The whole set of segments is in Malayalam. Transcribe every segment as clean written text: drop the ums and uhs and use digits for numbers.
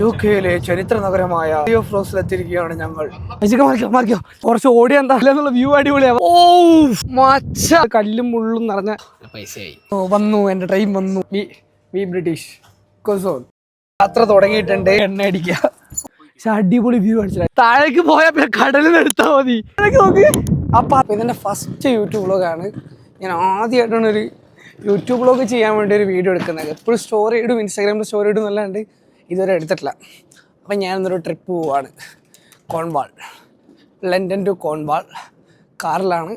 യുകെയിലെ ചരിത്ര നഗരമായ ഫ്ലോസിലെത്തിയിരിക്കുകയാണ് ഞങ്ങൾ. കുറച്ച് ഓടിയാ എന്നുള്ള വ്യൂ അടിപൊളിയാണ്. ഓ മച്ച കല്ലും മുള്ളും നിറഞ്ഞ പൈസയായി. വന്നു എന്റെ ട്രെയിൻ വന്നു. വി ബ്രിട്ടീഷ് യാത്ര തുടങ്ങിയിട്ടുണ്ട്. എണ്ണ അടിക്കുക. പക്ഷെ അടിപൊളി വ്യൂ അടിച്ചില്ല. താഴേക്ക് പോയാൽ പിന്നെ കടലിൽ എടുത്താൽ മതി. നോക്ക്. അപ്പൊ ഇതെന്റെ ഫസ്റ്റ് യൂട്യൂബ് വ്ളോഗാണ്. ഞാൻ ആദ്യമായിട്ടാണ് ഒരു യൂട്യൂബ് വ്ളോഗ് ചെയ്യാൻ വേണ്ടി ഒരു വീഡിയോ എടുക്കുന്നത്. എപ്പോഴും സ്റ്റോറി ഇടും, ഇൻസ്റ്റാഗ്രാമിൽ സ്റ്റോറി ഇടും എന്നല്ലാണ്ട് ഇതുവരെ എടുത്തിട്ടില്ല. അപ്പം ഞാനിന്നൊരു ട്രിപ്പ് പോവാണ്. കോൺവാൾ, ലണ്ടൻ ടു കോൺവാൾ കാറിലാണ്.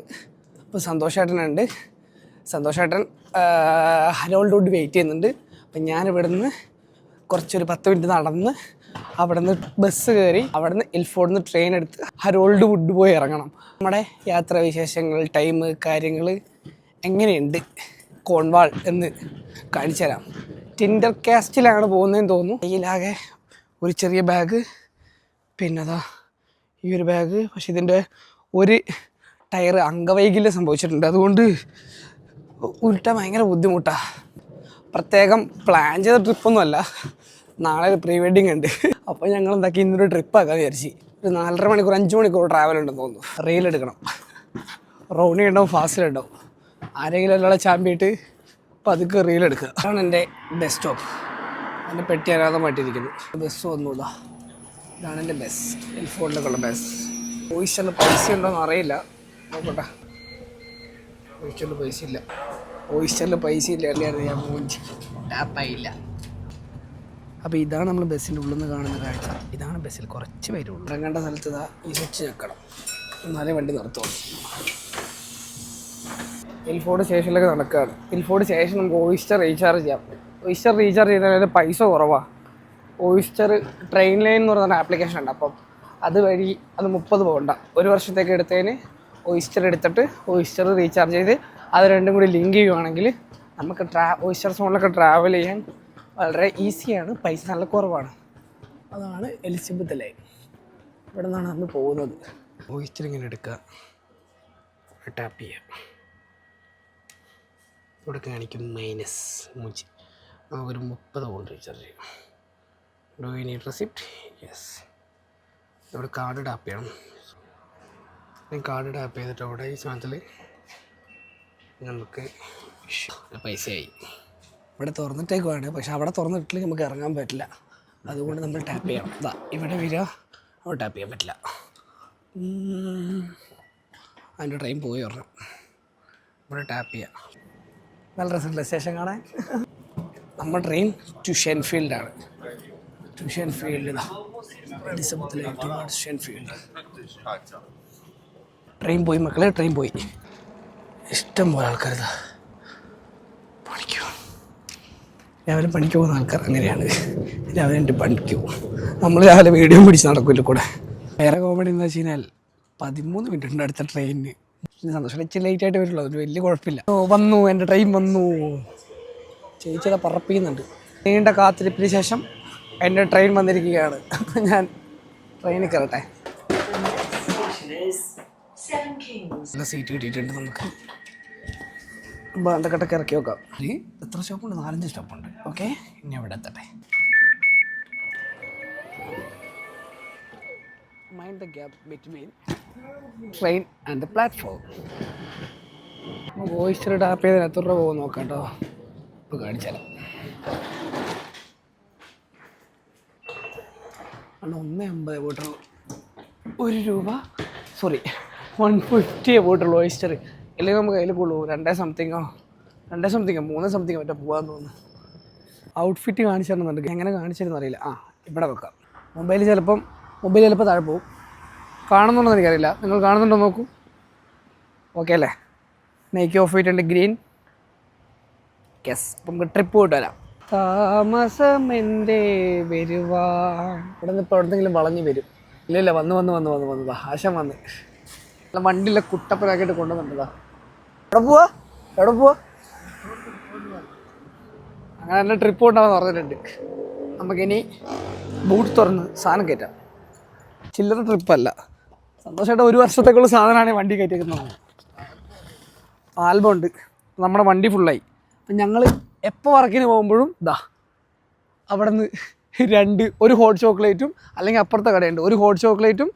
അപ്പോൾ സന്തോഷേട്ടനുണ്ട്. സന്തോഷേട്ടൻ ഹരോൾഡ് വുഡ് വെയിറ്റ് ചെയ്യുന്നുണ്ട്. അപ്പം ഞാനിവിടുന്ന് കുറച്ചൊരു 10 മിനിറ്റ് നടന്ന് അവിടെ നിന്ന് ബസ് കയറി അവിടെ നിന്ന് ഇൽഫോർഡിൽ നിന്ന് ട്രെയിൻ എടുത്ത് ഹരോൾഡ് വുഡ് പോയി ഇറങ്ങണം. നമ്മുടെ യാത്രാവിശേഷങ്ങൾ, ടൈം, കാര്യങ്ങൾ എങ്ങനെയുണ്ട് കോൺവാൾ എന്ന് കാണിച്ചു തരാം. ടിൻഡർ കാസ്റ്റിലാണ് പോകുന്നതെന്ന് തോന്നുന്നു. കയ്യിലാകെ ഒരു ചെറിയ ബാഗ്, പിന്നെ അതാ ഈ ഒരു ബാഗ്. പക്ഷെ ഇതിൻ്റെ ഒരു ടയർ അംഗവൈകല്യം സംഭവിച്ചിട്ടുണ്ട്. അതുകൊണ്ട് ഉരുട്ടാൻ ഭയങ്കര ബുദ്ധിമുട്ടാണ്. പ്രത്യേകം പ്ലാൻ ചെയ്ത ട്രിപ്പൊന്നുമല്ല. നാളെ ഒരു പ്രീ വെഡിങ് ഉണ്ട്. അപ്പോൾ ഞങ്ങൾ എന്താക്കി ഇന്നൊരു ട്രിപ്പാക്കാൻ വിചാരിച്ച്. ഒരു 4.5 മണിക്കൂർ 5 മണിക്കൂർ ട്രാവൽ ഉണ്ടെന്ന് തോന്നുന്നു. റീൽ എടുക്കണം. റോണി ഉണ്ടാവും, ഫാസിലുണ്ടാവും. ആരെങ്കിലും ഒരാളെ ചാമ്പിയിട്ട് പതുക്കെ റീൽ എടുക്കുക. അതാണ് എൻ്റെ ബസ് സ്റ്റോപ്പ്. എൻ്റെ പെട്ടി അനാഥമായിട്ടിരിക്കുന്നു. ബസ് വന്നൂടാ. ഇതാണ് എൻ്റെ ബസ്, ഇൽഫോർഡിലേക്കുള്ള ബസ്. ഓയിസ്റ്ററിൽ പൈസ ഉണ്ടോയെന്ന് അറിയില്ല, നോക്കട്ടെ. ഓയിസ്റ്ററിൽ പൈസ ഇല്ല. അല്ലായിരുന്നു ഞാൻ മൂഞ്ചി ടാപ്പായില്ല. അപ്പോൾ ഇതാണ് നമ്മൾ ബസ്സിൻ്റെ ഉള്ളിൽ നിന്ന് കാണുന്ന കാഴ്ച. ഇതാണ് ബസ്സിൽ കുറച്ച് പേരുള്ളൂ. ഇറങ്ങേണ്ട സ്ഥലത്ത് ഇതാ ഈ സ്വിച്ച് ഞെക്കണം, എന്നാലേ വണ്ടി നിർത്തുള്ളൂ. ഇൽഫോർഡ് സ്റ്റേഷനിലേക്ക് നടക്കുകയാണ്. ഇൽഫോർഡ് സ്റ്റേഷൻ നമുക്ക് ഓയിസ്റ്റർ റീചാർജ് ചെയ്യാം. ഓയിസ്റ്റർ റീചാർജ് ചെയ്യുന്നതിന് പൈസ കുറവാണ്. ഓയിസ്റ്റർ ട്രെയിൻ ലൈൻ എന്ന് പറയുന്ന ആപ്ലിക്കേഷൻ ഉണ്ട്. അപ്പം അതുവഴി അത് 30 പൗണ്ട. 1 വർഷത്തേക്ക് എടുത്തതിന് ഓയിസ്റ്റർ എടുത്തിട്ട് ഓയിസ്റ്റർ റീചാർജ് ചെയ്ത് അത് രണ്ടും കൂടി ലിങ്ക് ചെയ്യുവാണെങ്കിൽ നമുക്ക് ഓയിസ്റ്റർ സോണിലൊക്കെ ട്രാവൽ ചെയ്യാൻ വളരെ ഈസിയാണ്. പൈസ നല്ല കുറവാണ്. അതാണ് എലിസബത്ത് ലൈൻ. ഇവിടെ നിന്നാണ് നമ്മൾ പോകുന്നത്. ഓയിസ്റ്റർ ഇങ്ങനെ എടുക്കുക, ടാപ്പ് ചെയ്യുക. ഇവിടെ കാണിക്കും -5 നമുക്കൊരു 30 പൗണ്ട് റീചാർജ് ചെയ്യും. Do you need receipt? Yes. ഇവിടെ കാർഡ് ടാപ്പ് ചെയ്യണം. കാർഡ് ടാപ്പ് ചെയ്തിട്ട് അവിടെ ഈ സാധനത്തിൽ നമുക്ക് പൈസയായി. ഇവിടെ തുറന്നിട്ടേക്കുവാണ്. പക്ഷെ അവിടെ തുറന്നിട്ടില്ലെങ്കിൽ നമുക്ക് ഇറങ്ങാൻ പറ്റില്ല. അതുകൊണ്ട് നമ്മൾ ടാപ്പ് ചെയ്യണം. ഇതാ ഇവിടെ വരിക, അവിടെ ടാപ്പ് ചെയ്യാൻ പറ്റില്ല. അതിൻ്റെ ട്രെയിൻ പോയി വരണം. ഇവിടെ ടാപ്പ് ചെയ്യാം. നല്ല രസമുണ്ട് സ്റ്റേഷൻ കാണാൻ. നമ്മുടെ ട്രെയിൻ ടു ഷെൻഫീൽഡാണ്. ടു ഷെൻഫീൽഡ് ഇതാ എലിസബത്തിലേക്ക് ഷെൻഫീൽഡ്. ട്രെയിൻ പോയി മക്കളെ, ട്രെയിൻ പോയി. ഇഷ്ടം പോലെ ആൾക്കാർ ഇതാ പണിക്ക് പോകും. രാവിലെ പണിക്ക് പോകുന്ന ആൾക്കാർ അങ്ങനെയാണ്. രാവിലെ എൻ്റെ പണിക്ക് പോകും. നമ്മൾ രാവിലെ വീഡിയോ പിടിച്ച് നടക്കില്ല കൂടെ. വേറെ കോമഡി എന്ന് വെച്ച് കഴിഞ്ഞാൽ 13 മിനിറ്റ് ഉണ്ട് അടുത്ത ട്രെയിനിന്. സന്തോഷം ഇച്ചിരി ലേറ്റ് ആയിട്ട് വരുള്ളൂ, അതിന് വലിയ കുഴപ്പമില്ല. വന്നു എൻ്റെ ട്രെയിൻ വന്നു. ചേച്ചിയുടെ പറപ്പിക്കുന്നുണ്ട്. നീണ്ട കാത്തിരിപ്പിന് ശേഷം എൻ്റെ ട്രെയിൻ വന്നിരിക്കുകയാണ്. അപ്പം ഞാൻ ട്രെയിനിൽ കയറട്ടെ. നല്ല സീറ്റ് കിട്ടിയിട്ടുണ്ട് നമുക്ക്. ബന്ധക്കെട്ടൊക്കെ ഇറക്കി നോക്കാം. എത്ര സ്റ്റോപ്പുണ്ട്? 4-5 സ്റ്റോപ്പുണ്ട്. ഓക്കെ, ഇനി അവിടെ എത്തട്ടെ. Mind the gap between train and the platform. Oyster tap ചെയ്ത് എത്ര രൂപ പോകും നോക്കാം കേട്ടോ. ഇപ്പോൾ കാണിച്ചാലോ. 1.50 പോയിട്ടുള്ളൂ. 1 രൂപ, സോറി 150 പോയിട്ടുള്ളൂ ഓയിസ്റ്റർ. അല്ലെങ്കിൽ നമുക്ക് കയ്യിൽ കൊള്ളൂ 2 സംതിങ്ങോ 3 സംതിങ്ങോ മറ്റോ പോകാൻ തോന്നുന്നു. ഔട്ട്ഫിറ്റ് കാണിച്ചു തരുന്നുണ്ട്. എങ്ങനെ കാണിച്ചിരുന്നു അറിയില്ല. ഇവിടെ വെക്കാം. മൊബൈൽ ചിലപ്പോൾ താഴെ പോകും. കാണുന്നുണ്ടോ എനിക്കറിയില്ല. നിങ്ങൾ കാണുന്നുണ്ടോ നോക്കൂ. ഓക്കെ അല്ലേ? മേക്ക് ഓഫ് ചെയ്തിട്ടുണ്ട് ഗ്രീൻ. യെസ്. അപ്പം നമുക്ക് ട്രിപ്പ് പോയിട്ട് വരാം. താമസം എൻ്റെ വരുവാൻ. ഇവിടെ നിന്ന് ഇപ്പോൾ എവിടെന്നെങ്കിലും വളഞ്ഞ് വരും. ഇല്ല വന്ന് ആശം വന്ന് വണ്ടിയിലെ കുട്ടപ്പനാക്കിയിട്ട് കൊണ്ടുവന്നിട്ടതാ. എവിടെ പോവാ അങ്ങനെ തന്നെ ട്രിപ്പ് കൊണ്ടാണെന്ന് പറഞ്ഞിട്ടുണ്ട്. നമുക്കിനി ബൂട്ട് തുറന്ന് സാധനം കയറ്റാം. ചില്ലറ ട്രിപ്പല്ല. സന്തോഷമായിട്ട് 1 വർഷത്തേക്കുള്ള സാധനമാണ് വണ്ടി കയറ്റിയിരിക്കുന്നത്. ആൽബം ഉണ്ട്. നമ്മുടെ വണ്ടി ഫുള്ളായി. അപ്പം ഞങ്ങൾ എപ്പോൾ വർക്കിന് പോകുമ്പോഴും അവിടെ നിന്ന് ഒരു ഹോട്ട് ചോക്ലേറ്റും, അല്ലെങ്കിൽ അപ്പുറത്തെ കടയുണ്ട്, ഒരു ഹോട്ട് ചോക്ലേറ്റും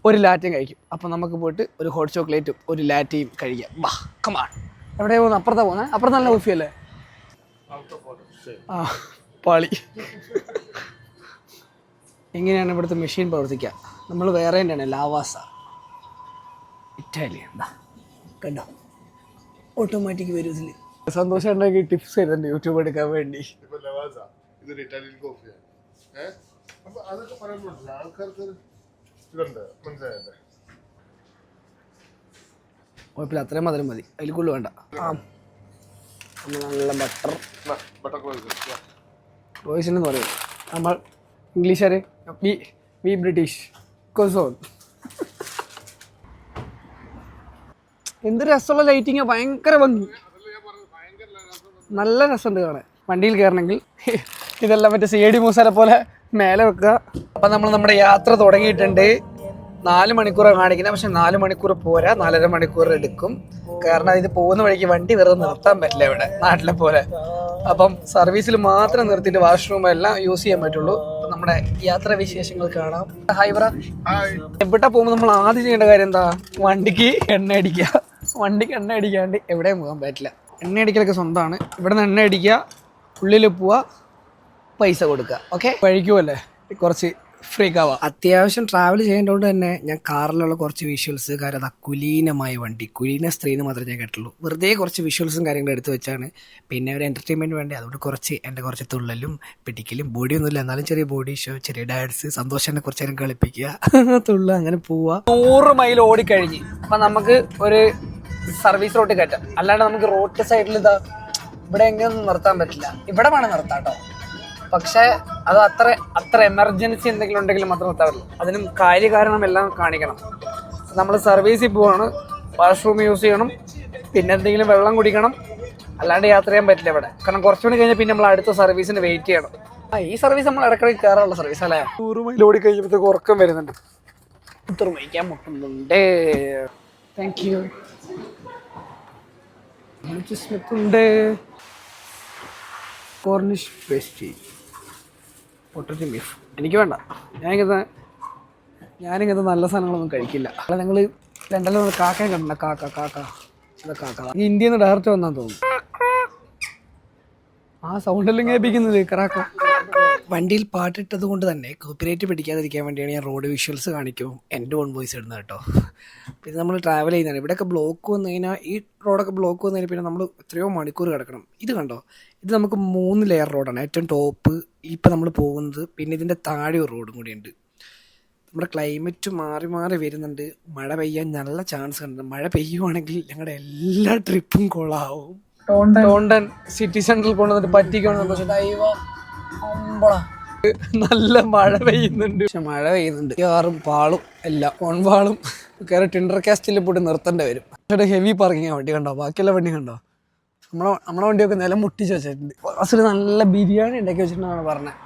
ഒരു ലാറ്റയും കഴിക്കും. അപ്പം നമുക്ക് പോയിട്ട് ഒരു ഹോട്ട് ചോക്ലേറ്റും ഒരു ലാറ്റയും കഴിക്കാം. ബാ കമാൺ. എവിടെയാണ് പോകുന്നത്? അപ്പുറത്താണ് പോകുന്നത്. അപ്പുറത്ത് നല്ല കോഫി അല്ലേ? ആ പാളി. എങ്ങനെയാണ് ഇവിടുത്തെ മെഷീൻ പ്രവർത്തിക്കുക? നമ്മൾ വേറെ തന്നെയാണ്, ലാവാസ ഇറ്റാലിയൻ. എന്താ കണ്ടോ, ഓട്ടോമാറ്റിക് വരും ഇതിൽ. സന്തോഷം ഉണ്ടെങ്കിൽ ടിപ്സ് തരുന്നുണ്ട് യൂട്യൂബ് എടുക്കാൻ വേണ്ടി. കുഴപ്പമില്ല, അത്രയും മധുരം മതി, അതിൽ കൂടുതൽ വേണ്ട. ആ നല്ല ബട്ടർ റോയ്സിൻ എന്ന് പറയും നമ്മൾ ഇംഗ്ലീഷുകാർ. We British cousin. എന്ത് രസമുള്ള ലൈറ്റിങ്, ഭയങ്കര ഭംഗി, നല്ല രസമുണ്ട് കാണാൻ. വണ്ടിയിൽ കയറണമെങ്കിൽ ഇതെല്ലാം മറ്റേ സി ഡി മൂസരെ പോലെ മേലെ വെക്കുക. അപ്പം നമ്മൾ നമ്മുടെ യാത്ര തുടങ്ങിയിട്ടുണ്ട്. 4 മണിക്കൂറാണ് കാണിക്കുന്നത്, പക്ഷെ 4 മണിക്കൂർ പോരാ, 4.5 മണിക്കൂർ എടുക്കും. കാരണം ഇത് പോകുന്ന വഴിക്ക് വണ്ടി വെറുതെ നിർത്താൻ പറ്റില്ല ഇവിടെ നാട്ടിലെ പോലെ. അപ്പം സർവീസിൽ മാത്രം നിർത്തിയിട്ട് വാഷ്റൂം എല്ലാം യൂസ് ചെയ്യാൻ പറ്റുള്ളൂ. അപ്പം നമ്മുടെ യാത്രാ വിശേഷങ്ങൾ കാണാം. ഹായ് ബ്രാ. എവിടെ പോകുമ്പോൾ നമ്മൾ ആദ്യം ചെയ്യേണ്ട കാര്യം എന്താ? വണ്ടിക്ക് എണ്ണ അടിക്കുക. വണ്ടിക്ക് എണ്ണ അടിക്കാണ്ട് എവിടെയും പോകാൻ പറ്റില്ല. എണ്ണ അടിക്കലൊക്കെ സ്വന്തമാണ്. ഇവിടെ നിന്ന് എണ്ണ അടിക്കുക, ഉള്ളിൽ പോവുക, പൈസ കൊടുക്കുക. ഓക്കെ, കഴിക്കുമല്ലേ, കുറച്ച് ഫ്രീക്ക് ആവാം. അത്യാവശ്യം ട്രാവൽ ചെയ്യേണ്ടതുകൊണ്ട് തന്നെ ഞാൻ കാറിലുള്ള കുറച്ച് വിഷ്വൽസ്, കാര്യം അത് കുലീനമായ വണ്ടി, കുലീന സ്ത്രീന്ന് മാത്രമേ ഞാൻ കേട്ടുള്ളൂ. വെറുതെ കുറച്ച് വിഷ്വൽസും കാര്യങ്ങളും എടുത്ത് വെച്ചാണ്. പിന്നെ ഒരു എൻ്റർടൈൻമെൻറ്റ് വേണ്ടി, അതുകൊണ്ട് കുറച്ച് തുള്ളലും പിടിക്കലും, ബോഡിയൊന്നുമില്ല എന്നാലും ചെറിയ ബോഡി ഷോ, ചെറിയ ഡാൻസ്, സന്തോഷം കുറച്ച് നേരം കളിപ്പിക്കുക, തുള്ള, അങ്ങനെ പോവുക. 100 മൈൽ ഓടിക്കഴിഞ്ഞ് അപ്പം നമുക്ക് ഒരു സർവീസ് റോഡ് കയറ്റാം. അല്ലാണ്ട് നമുക്ക് റോഡ് സൈഡിൽ ഇതാ ഇവിടെ എങ്ങനെയൊന്നും നിർത്താൻ പറ്റില്ല. ഇവിടെ വേണം നിർത്താം കേട്ടോ, പക്ഷേ അത് അത്ര എമർജൻസി എന്തെങ്കിലും ഉണ്ടെങ്കിൽ മാത്രം നിർത്താൻ പറ്റില്ല. അതിനും കാര്യകാരണം എല്ലാം കാണിക്കണം. നമ്മൾ സർവീസിൽ പോവാണ്, വാഷ്റൂം യൂസ് ചെയ്യണം, പിന്നെ എന്തെങ്കിലും വെള്ളം കുടിക്കണം, അല്ലാണ്ട് യാത്ര ചെയ്യാൻ പറ്റില്ല ഇവിടെ. കാരണം കുറച്ചുകൂടി കഴിഞ്ഞാൽ പിന്നെ നമ്മൾ അടുത്ത സർവീസിന് വെയിറ്റ് ചെയ്യണം. ഈ സർവീസ് നമ്മൾ ഇടയ്ക്കിടയ്ക്ക് കയറാനുള്ള സർവീസ് അല്ലേ. 100 മൈൽ ഓടി കഴിയുമ്പോഴത്തേക്ക് ഉറക്കം വരുന്നുണ്ട്, ഉത്തരമയിക്കാൻ മുട്ടുന്നുണ്ട്. Thank you. സ്മിത്തുണ്ട്, കോർണിഷ് പേസ്ട്രി, പൊട്ടറ്റോ ബീഫ്. എനിക്ക് വേണ്ട, ഞാനിങ്ങനത്തെ നല്ല സാധനങ്ങളൊന്നും കഴിക്കില്ല. അല്ല, ഞങ്ങൾ രണ്ടെല്ലാം കാക്കയും കണ്ട, കാക്ക ഈ ഇന്ത്യയിൽ നിന്ന് ഡയറക്റ്റ് വന്നാന്ന് തോന്നുന്നു. ആ സൗണ്ടെല്ലാം കേൾപ്പിക്കുന്നത് കറാക്ക. വണ്ടിയിൽ പാട്ടിട്ടത് കൊണ്ട് തന്നെ കോപ്പിറൈറ്റ് പിടിക്കാതിരിക്കാൻ വേണ്ടിയാണ് ഞാൻ റോഡ് വിഷ്വൽസ് കാണിക്കും എൻ്റെ ഓൺ വോയിസ് ഇടുന്നത് കേട്ടോ. പിന്നെ നമ്മൾ ട്രാവൽ ചെയ്യുന്നതാണ്. ഇവിടെയൊക്കെ ബ്ലോക്ക് വന്നു കഴിഞ്ഞാൽ, ഈ റോഡൊക്കെ ബ്ലോക്ക് വന്നു കഴിഞ്ഞാൽ പിന്നെ നമ്മൾ എത്രയോ മണിക്കൂർ കിടക്കണം. ഇത് കണ്ടോ, ഇത് നമുക്ക് 3 ലെയർ റോഡാണ്. ഏറ്റവും ടോപ്പ് ഇപ്പം നമ്മൾ പോകുന്നത്, പിന്നെ ഇതിൻ്റെ താഴെ ഒരു റോഡും കൂടിയുണ്ട്. നമ്മുടെ ക്ലൈമറ്റ് മാറി വരുന്നുണ്ട്. മഴ പെയ്യാൻ നല്ല ചാൻസ് ഉണ്ട്. മഴ പെയ്യുവാണെങ്കിൽ ഞങ്ങളുടെ എല്ലാ ട്രിപ്പും കൊള്ളാവും. ടോണ്ടൻ സിറ്റി സെൻട്രൽ കൊണ്ടുവന്നിട്ട് പറ്റിക്കണം. നല്ല മഴ പെയ്യുന്നുണ്ട്, പക്ഷെ മഴ പെയ്യുന്നുണ്ട്. കാറും പാളും എല്ലാം കോൺവാളും കയറി ടിൻഡർ കാസ്റ്റിൽ പോയിട്ട് നിർത്തേണ്ടി വരും. പക്ഷേ ഹെവി പാർക്കിംഗ് വണ്ടി കണ്ടോ, ബാക്കിയുള്ള വണ്ടി കണ്ടോ. നമ്മളെ വണ്ടിയൊക്കെ നിലം മുട്ടിച്ച് വെച്ചിട്ടുണ്ട്. അസല് നല്ല ബിരിയാണി ഉണ്ടാക്കി വെച്ചിട്ടുണ്ടെന്നാണ് പറഞ്ഞത്.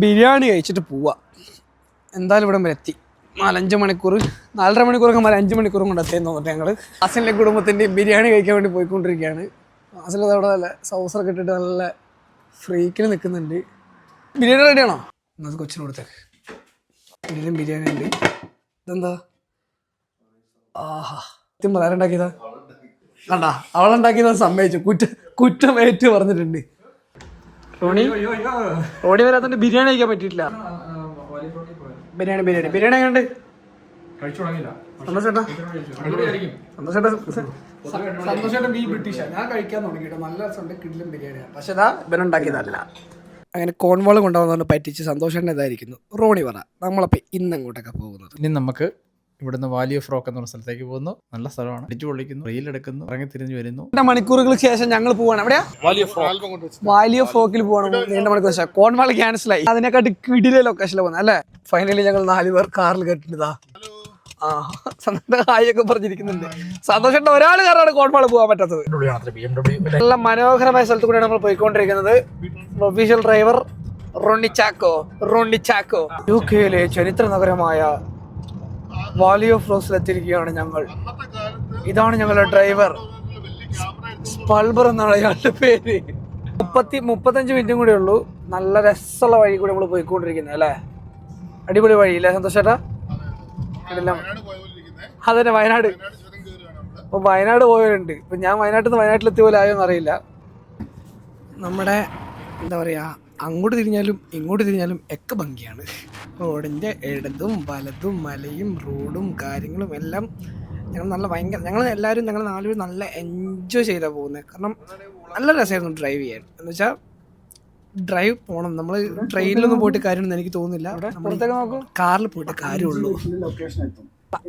ബിരിയാണി കഴിച്ചിട്ട് പോവാ. എന്തായാലും ഇവിടെ വരെ എത്തി. 4-5 മണിക്കൂർ, 4.5 മണിക്കൂറൊക്കെ 5 മണിക്കൂറും കൊണ്ട് എത്തിയെന്ന് തോന്നിട്ട് ഞങ്ങൾ അസലിൻ്റെ കുടുംബത്തിൻ്റെ ബിരിയാണി കഴിക്കാൻ വേണ്ടി പോയിക്കൊണ്ടിരിക്കുകയാണ്. അസൽ അവിടെ നല്ല സൗസറൊക്കെ ഇട്ടിട്ട് നല്ല ഫ്രീക്കിൽ നിൽക്കുന്നുണ്ട്. ബിരിയാണി റെഡിയാണോ? എന്നത് കൊച്ചിന് കൊടുത്തേക്ക്. ഇതിലും ബിരിയാണി ഉണ്ട്. ഇതെന്താ? ആഹാ, സത്യം പറയാറുണ്ടാക്കിയതാ കണ്ടാ, അവളുണ്ടാക്കിയത് സമ്മതിച്ചു, കുറ്റമേറ്റ് പറഞ്ഞിട്ടുണ്ട്. റോഡി വരാത്തോണ്ട് ബിരിയാണി കഴിക്കാൻ പറ്റിയിട്ടില്ല. ബിരിയാണി എങ്ങനെയുണ്ട്? സന്തോഷേട്ടൻ ബി ബ്രിട്ടീഷാ. ഞാൻ കഴിക്കാൻ തുടങ്ങിയിട്ട് നല്ല രസമുണ്ട്, കിടിലൻ ബിരിയാണിയാണ്. പക്ഷെ ഇതാ ഇവനുണ്ടാക്കിയതല്ല. അങ്ങനെ കോൺവാള് കൊണ്ടുപോകുന്നതുകൊണ്ട് പറ്റിച്ച് സന്തോഷേട്ടൻ ഇതായിരിക്കുന്നു. റോണി പറ, നമ്മളപ്പോൾ ഇന്ന് അങ്ങോട്ടൊക്കെ പോകുന്നത്. ഇനി നമുക്ക് ഇവിടുന്ന് വാലി ഓഫ് റോക്ക് എന്ന് പറഞ്ഞ സ്ഥലത്തേക്ക് പോകുന്നു. നല്ല സ്ഥലമാണ്, അടിച്ചു പൊളിക്കുന്നു, റീലെടുക്കുന്നു, ഇറങ്ങി തിരിഞ്ഞു വരുന്നു. 2 മണിക്കൂറുകൾക്ക് ശേഷം ഞങ്ങൾ പോവാണ്. എവിടെയാ? വാലി ഓഫ് റോക്കിൽ പോകണം. 2 മണിക്കൂർ ശേഷം കോൺവാൾ ക്യാൻസലായി. അതിനെക്കാട്ടി കിടിലെ ലൊക്കേഷനിൽ പോകുന്നത് അല്ലേ. ഫൈനലി ഞങ്ങൾ 4 പേർ കാറിൽ കേട്ടിട്ടാ. ഹായൊക്കെ പറഞ്ഞിരിക്കുന്നുണ്ട്. സന്തോഷം ഒരാൾ കാരണമാണ് കോൺവാൾ പോകാൻ പറ്റാത്തത്. നല്ല മനോഹരമായ സ്ഥലത്ത് കൂടെയാണ് നമ്മൾ പോയിക്കൊണ്ടിരിക്കുന്നത്. Official driver Ronnie Chacko. UK ചരിത്ര നഗരമായ വാലി ഓഫ് റോസിലെത്തിയിരിക്കുകയാണ് ഞങ്ങൾ. ഇതാണ് ഞങ്ങളുടെ ഡ്രൈവർ, സ്പൾബർ എന്നാണ് അയാളുടെ പേര്. 35 മിനിറ്റും കൂടെ ഉള്ളൂ. നല്ല രസമുള്ള വഴി കൂടി നമ്മൾ പോയിക്കൊണ്ടിരിക്കുന്നത് അല്ലേ? അടിപൊളി വഴിയില്ലേ സന്തോഷേട്ടാ? അതന്നെ വയനാട്. അപ്പോൾ വയനാട് പോയവരുണ്ട്. ഇപ്പം ഞാൻ വയനാട്ടിലെത്തിയ പോലെ ആയോന്ന് അറിയില്ല. നമ്മുടെ എന്താ പറയുക, അങ്ങോട്ട് തിരിഞ്ഞാലും ഇങ്ങോട്ട് തിരിഞ്ഞാലും ഒക്കെ ഭംഗിയാണ്. റോഡിൻ്റെ ഇടതും വലതും മലയും റോഡും കാര്യങ്ങളും എല്ലാം ഞങ്ങൾ എല്ലാവരും ഞങ്ങൾ 4 പേര് നല്ല എൻജോയ് ചെയ്താണ് പോകുന്നത്. കാരണം നല്ല രസമായിരുന്നു ഡ്രൈവ് ചെയ്യാൻ. എന്ന് വെച്ചാൽ ഡ്രൈവ് പോകണം. നമ്മൾ ട്രെയിനിലൊന്നും പോയിട്ട് കാര്യമൊന്നും എനിക്ക് തോന്നുന്നില്ല. കാറിൽ പോയിട്ട് കാര്യമുള്ളൂ.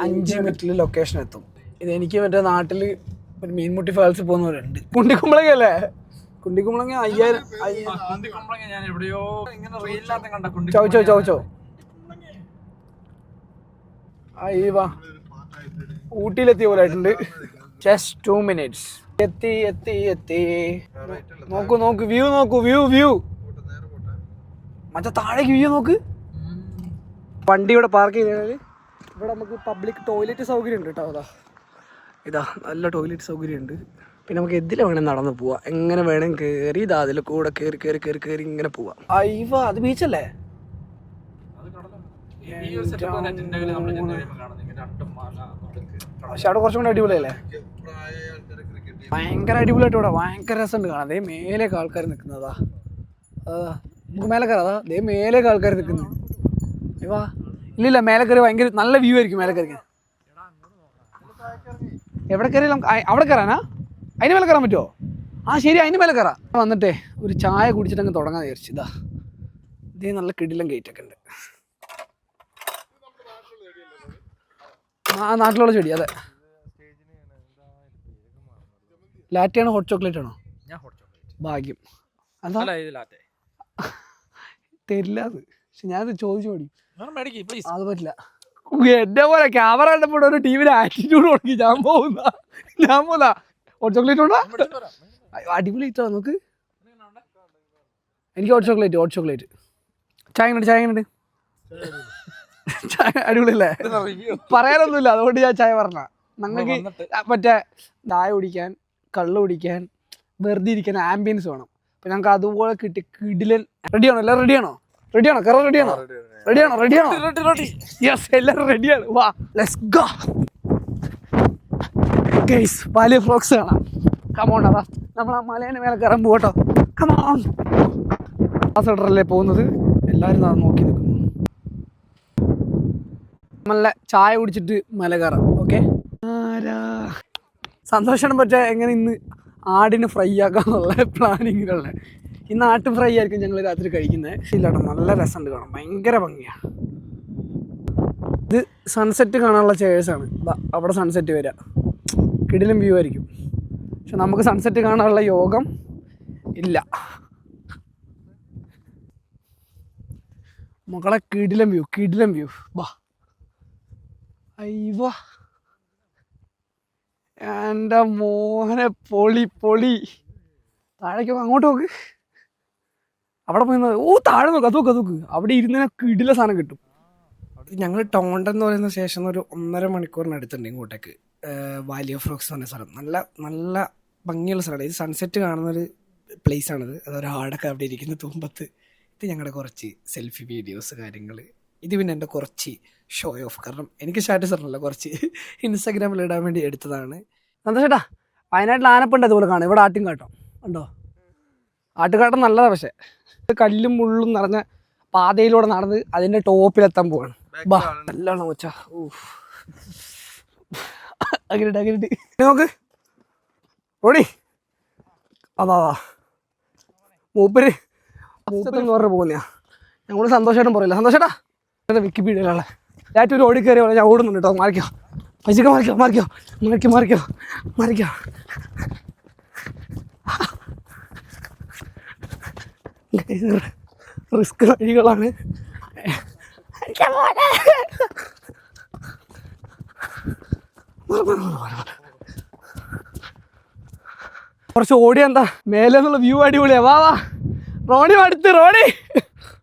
5 മിനിറ്റിൽ ലൊക്കേഷൻ എത്തും. ഇത് എനിക്ക് മറ്റേ നാട്ടിൽ ഒരു മീൻമുട്ടി ഫാൾസ് പോകുന്നവരുണ്ട്. കുണ്ടിക്കുമ്പളങ്ങ അല്ലേ? കുണ്ടിക്കുമ്പളങ്ങ 5000 ചോദിച്ചോ അയ്യവാ ഊട്ടിയിലെത്തിയ പോലെ ആയിട്ടുണ്ട്. Just 2 minutes. എത്തി. നോക്കൂ വ്യൂ മറ്റേ താഴേക്ക് വ്യൂ നോക്ക്. വണ്ടി ഇവിടെ പാർക്ക് ചെയ്ത് ഇവിടെ നമുക്ക് പബ്ലിക് ടോയ്ലറ്റ് സൗകര്യം ഉണ്ട് കേട്ടോ. ഇതാ നല്ല ടോയ്ലറ്റ് സൗകര്യം ഉണ്ട്. പിന്നെ നമുക്ക് എന്തിൽ വേണേൽ നടന്ന് പോവാം, എങ്ങനെ വേണം കയറി ഇതാ അതിൽ കൂടെ കയറി ഇങ്ങനെ പോവാം. അയ്യവ അത് ബീച്ചല്ലേ? പക്ഷെ അവിടെ കുറച്ചും കൂടെ അടിപൊളിയല്ലേ? ഭയങ്കര അടിപൊളിയായിട്ട് ഇവിടെ ഭയങ്കര രസമുണ്ട് കാണാം. അതേ മേലേക്ക് ആൾക്കാർ നിൽക്കുന്നതാ. നമുക്ക് മേലെ കയറാം. അതേ മേലേക്ക് ആൾക്കാർ നിൽക്കുന്നു. ഇവാ ഇല്ലില്ല, മേലെ കയറി ഭയങ്കര നല്ല വ്യൂ ആയിരിക്കും. മേലെ കയറി എവിടെ കയറി അവിടെ കയറാനാ? അതിന് മേലെ കയറാൻ പറ്റുമോ? ആ ശരി, അതിന് മേലെ കയറാം. വന്നിട്ടേ ഒരു ചായ കുടിച്ചിട്ട് അങ്ങ് തുടങ്ങാൻ വിചാരിച്ചു. ഇതേ നല്ല കിടിലം ഗേറ്റൊക്കെ ഉണ്ട്. ആ നാട്ടിലുള്ള ചെടി. അതെ, ലാറ്റയാണോ ഹോട്ട് ചോക്ലേറ്റ് ആണോ? ഭാഗ്യം. അതാ തരില്ല അത്. പക്ഷെ ഞാനത് ചോദിച്ചു മതി. അത് പറ്റില്ല. എന്നെ പോലെ ക്യാമറ കണ്ടപ്പോൾ ഒരു ടീമിന് ആറ്റിറ്റ്യൂഡ് കൊടുക്കി ഞാൻ പോകുന്ന ഹോട്ട് ചോക്ലേറ്റ് ഉണ്ടോ? അടിപൊളി ഇട്ടോ നോക്ക്. എനിക്ക് ഹോട്ട് ചോക്ലേറ്റ്. ചായ കണ്ട് ചായ അടിപൊളിയല്ലേ? പറയാനൊന്നുമില്ല, അതുകൊണ്ട് ഞാൻ ചായ പറഞ്ഞ. ഞങ്ങൾക്ക് മറ്റേ ചായ കുടിക്കാൻ, കള്ള് കുടിക്കാൻ, വെറുതെ ഇരിക്കാൻ ആംബിയൻസ് വേണം. അപ്പം ഞങ്ങൾക്ക് അതുപോലെ കിട്ടി കിടിലൻ. റെഡിയാണോ? എല്ലാവരും റെഡിയാണോ? കറ റെഡിയാണോ? യെസ്, എല്ലാവരും റെഡിയാണ്. വാ let's go guys. Walia frocks കാണാം. കമോൺ. അതാ നമ്മൾ ആ മലേൻ്റെ മേലെ കയറാൻ പോകട്ടോ. കമോൺ. ആ സൈഡറല്ലേ പോകുന്നത്. എല്ലാവരും നോക്കി നിൽക്കുന്നു. നല്ല ചായ കുടിച്ചിട്ട് മല കയറാം. ഓക്കെ. സന്തോഷം പറ്റേ എങ്ങനെ ഇന്ന് ആടിന് ഫ്രൈ ആക്കാന്നുള്ള പ്ലാനിങ്ങിലുള്ള. ഇന്ന് ആട്ട് ഫ്രൈ ആയിരിക്കും ഞങ്ങൾ രാത്രി കഴിക്കുന്നത്. ഇല്ലാട്ടോ, നല്ല രസമുണ്ട് കാണാൻ, ഭയങ്കര ഭംഗിയാണ്. ഇത് സൺസെറ്റ് കാണാനുള്ള ചേഴ്സാണ്. അവിടെ സൺസെറ്റ് വരിക, കിടിലം വ്യൂ ആയിരിക്കും. പക്ഷെ നമുക്ക് സൺസെറ്റ് കാണാനുള്ള യോഗം ഇല്ല. മക്കളെ കിടിലം വ്യൂ. വാ അയ്യോ എൻ്റെ മോനെ, പൊളി. താഴേക്ക് അങ്ങോട്ട് നോക്ക്. അവിടെ പോയി താഴെ നോക്ക്. അതോക്ക് അവിടെ ഇരുന്നതിനെ കിടില സാധനം കിട്ടും. ഞങ്ങൾ ടോണ്ടൻ എന്ന് പറയുന്ന സ്റ്റേഷൻ ഒരു 1.5 മണിക്കൂറിനടുത്തുണ്ട് ഇങ്ങോട്ടേക്ക്. വാലി ഓഫ് ഫ്രോക്സ് പറഞ്ഞ സ്ഥലം നല്ല ഭംഗിയുള്ള സ്ഥലമാണ്. ഇത് സൺസെറ്റ് കാണുന്നൊരു പ്ലേസാണിത്. അതൊരാടൊക്കെ അവിടെ ഇരിക്കുന്ന തുമ്പത്ത്. ഇത് ഞങ്ങളുടെ കുറച്ച് സെൽഫി വീഡിയോസ് കാര്യങ്ങൾ. ഇത് പിന്നെ എൻ്റെ കുറച്ച് ഷോ ഓഫ്, കാരണം എനിക്ക് സ്റ്റാറ്റസ് ഇടണമല്ലോ, കുറച്ച് ഇൻസ്റ്റാഗ്രാമിൽ ഇടാൻ വേണ്ടി എടുത്തതാണ്. സന്തോഷേട്ടാ, വയനാട്ടിൽ ആനപ്പുണ്ട് അതുപോലെ കാണും. ഇവിടെ ആട്ടുംകാട്ടം ഉണ്ടോ? ആട്ടുകാട്ടം നല്ലതാണ്. പക്ഷേ കല്ലും മുള്ളും നിറഞ്ഞ പാതയിലൂടെ നടന്ന് അതിൻ്റെ ടോപ്പിലെത്താൻ പോവാണ്. ബാ നല്ലോണം വെച്ചാ അങ്ങനെ നോക്ക് ഓടി. അതാ മൂപ്പര് എന്ന് പറഞ്ഞ പോകുന്നയാ. ഞങ്ങൾ സന്തോഷമായിട്ടും പറയില്ല. സന്തോഷേട്ടാ വിക്കിപീഡിയയിലുള്ള രാറ്റ് ഒരു ഓടി കയറിയ ഞാൻ ഓടുന്നുണ്ട് കേട്ടോ. മാറിക്കോ റിസ്ക് വഴികളാണ്. കുറച്ച് ഓടി എന്താ മേലെ നിന്നുള്ള വ്യൂ അടിപൊളിയാ. വാ റോഡി അടുത്ത്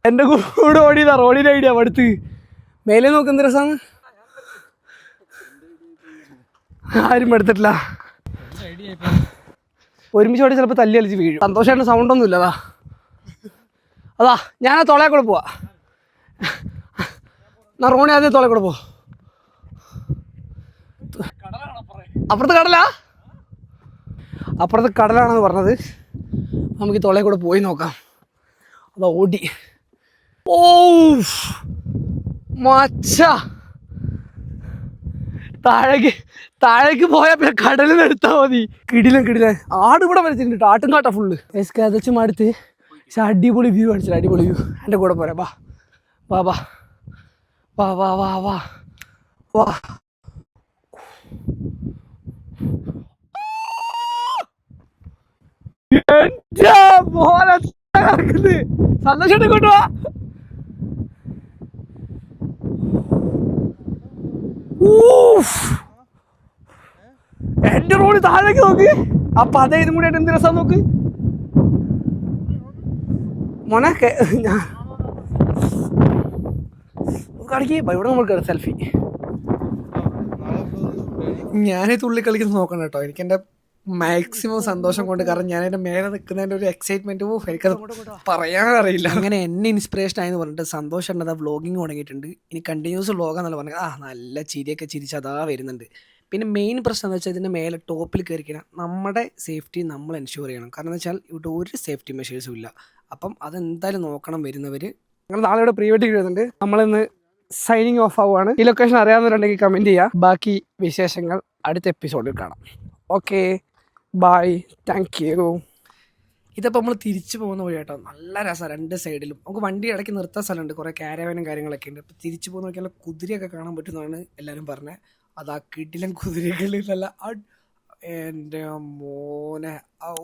എൻ്റെ കൂടെ ഓടിയതാ. റോഡിൻ്റെ ഐഡിയ അടുത്ത് മേലെ നോക്ക് എന്ത് രസമാണ്. ആരും എടുത്തിട്ടില്ല. ഒരുമിച്ച് ഓടി ചിലപ്പോൾ തല്ലി കളിച്ച് വീഴും. സന്തോഷമായിട്ട് സൗണ്ടൊന്നും ഇല്ലതാ. അതാ ഞാൻ ആ തുളയെ കൂടെ പോവാ. എന്നാ റോണി ആദ്യം തുളയെ കൂടെ പോ. അപ്പുറത്ത് കടലാ? അപ്പുറത്ത് കടലാണെന്ന് പറഞ്ഞത്. നമുക്ക് ഈ തുളയെ കൂടെ പോയി നോക്കാം. അതാ ഓടി. ഓ മച്ച, താഴേക്ക് പോയാൽ പിന്നെ കടലിൽ എടുത്താൽ മതി. കിടിലൻ ആട് ഇവിടെ വരച്ചിട്ടുണ്ട്. ആട്ടും കാട്ടാ ഫുള്ള്. കതച്ചും അടുത്ത്. പക്ഷെ അടിപൊളി വ്യൂ കാണിച്ചില്ല. അടിപൊളി വ്യൂ. എൻ്റെ കൂടെ പോരാ. വാ വാ വാ വാ വാ വാ വാ വാ. സന്തോഷം കൊണ്ടുവാ. എന്റെ റോഡ് താഴേക്ക് നോക്ക്. ആ പത ഇതും കൂടി ആയിട്ട് എന്ത് രസം നോക്ക് മോനെ. കളിക്ക് ഇവിടെ നമുക്ക് സെൽഫി. ഞാനേ തുള്ളി കളിക്കുന്നത് നോക്കണം കേട്ടോ. എനിക്ക് എൻ്റെ മാക്സിമം സന്തോഷം കൊണ്ട്. കാരണം ഞാൻ എൻ്റെ മേലെ നിൽക്കുന്നതിൻ്റെ ഒരു എക്സൈറ്റ്മെൻറ്റ് എനിക്കത് പറയാനറിയില്ല. അങ്ങനെ എന്നെ ഇൻസ്പിറേഷൻ ആയെന്ന് പറഞ്ഞിട്ട് സന്തോഷം ഉണ്ട്. അതാ വ്ളോഗിങ് തുടങ്ങിയിട്ടുണ്ട്. ഇനി കണ്ടിന്യൂസ് വ്ളോഗാന്നല്ല പറഞ്ഞത്. നല്ല ചിരിയൊക്കെ ചിരിച്ച് അതാ വരുന്നുണ്ട്. പിന്നെ മെയിൻ പ്രശ്നം എന്ന് വെച്ചാൽ ഇതിൻ്റെ മേലെ ടോപ്പിൽ കയറിക്കണം. നമ്മുടെ സേഫ്റ്റി നമ്മൾ എൻഷുർ ചെയ്യണം. കാരണം എന്ന് വെച്ചാൽ ഇവിടെ ഒരു സേഫ്റ്റി മെഷേഴ്സും ഇല്ല. അപ്പം അതെന്തായാലും നോക്കണം വരുന്നവർ. ഞങ്ങൾ നാളെ ഇവിടെ പ്രീ വെഡിങ് വരുന്നുണ്ട്. നമ്മളിന്ന് സൈനിങ് ഓഫ് ആവുകയാണ്. ഈ ലൊക്കേഷൻ അറിയാവുന്നവരുണ്ടെങ്കിൽ കമൻറ്റ് ചെയ്യുക. ബാക്കി വിശേഷങ്ങൾ അടുത്ത എപ്പിസോഡിൽ കാണാം. Okay, bye, thank you. ഇതിപ്പോൾ നമ്മൾ തിരിച്ചു പോകുന്ന വഴി കേട്ടോ. നല്ല രസമാണ് രണ്ട് സൈഡിലും. നമുക്ക് വണ്ടി ഇടയ്ക്ക് നിർത്താൻ സ്ഥലമുണ്ട്. കുറേ കാരവാനും കാര്യങ്ങളൊക്കെ ഉണ്ട്. അപ്പോൾ തിരിച്ചു പോകുന്ന നോക്കിയാൽ കുതിരയൊക്കെ കാണാൻ പറ്റുന്നതാണ് എല്ലാവരും പറഞ്ഞത്. അതാ കിടിലൻ കുതിരകളിലല്ല. എൻ്റെ മോനെ, ഔ.